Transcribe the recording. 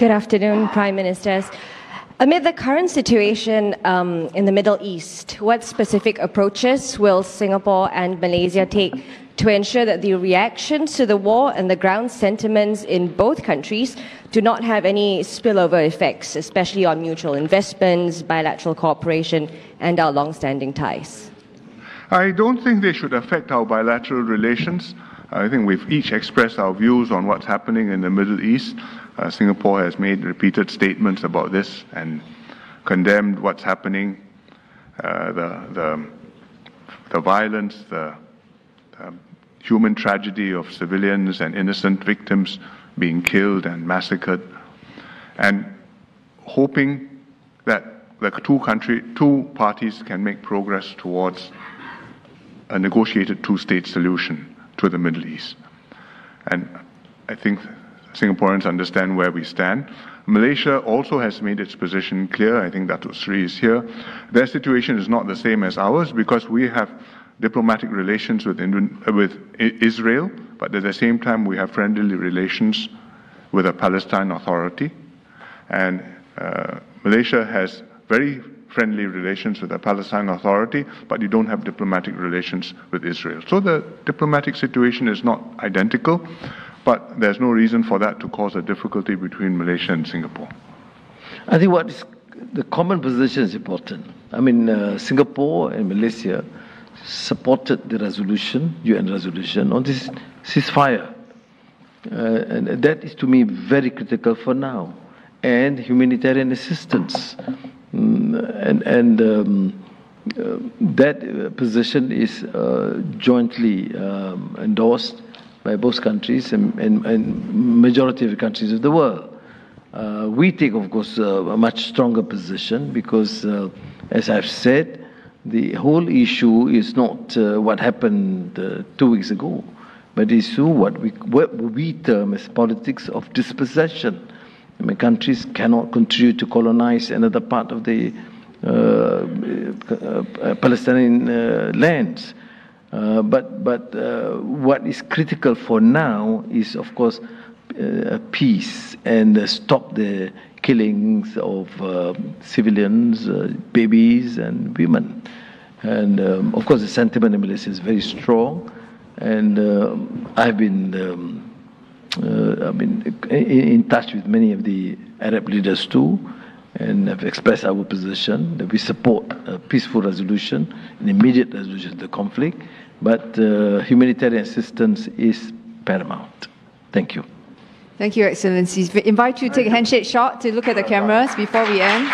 Good afternoon, Prime Ministers. Amid the current situation in the Middle East, what specific approaches will Singapore and Malaysia take to ensure that the reactions to the war and the ground sentiments in both countries do not have any spillover effects, especially on mutual investments, bilateral cooperation, and our long-standing ties? I don't think they should affect our bilateral relations. I think we've each expressed our views on what's happening in the Middle East. Singapore has made repeated statements about this and condemned what's happening, the violence, the human tragedy of civilians and innocent victims being killed and massacred, and hoping that the two parties can make progress towards a negotiated two-state solution to the Middle East. And I think Singaporeans understand where we stand. Malaysia also has made its position clear. I think Datuk Sri is here. Their situation is not the same as ours because we have diplomatic relations with Israel, but at the same time we have friendly relations with the Palestine Authority. And Malaysia has very friendly relations with the Palestine Authority, but you don't have diplomatic relations with Israel. So the diplomatic situation is not identical, but there's no reason for that to cause a difficulty between Malaysia and Singapore. I think the common position is important. I mean, Singapore and Malaysia supported the resolution, UN resolution, on this ceasefire. And that is to me very critical for now. And humanitarian assistance. That position is jointly endorsed by both countries and majority of the countries of the world. We take, of course, a much stronger position because, as I've said, the whole issue is not what happened 2 weeks ago, but the issue what we term as politics of dispossession. I mean, countries cannot continue to colonize another part of the Palestinian lands. But what is critical for now is, of course, peace and stop the killings of civilians, babies, and women. And of course, the sentiment in Malaysia is very strong. And I've been in touch with many of the Arab leaders too, and have expressed our position that we support a peaceful resolution, an immediate resolution of the conflict, but humanitarian assistance is paramount. Thank you. Thank you, Excellencies. We invite you to take a handshake shot to look at the cameras before we end.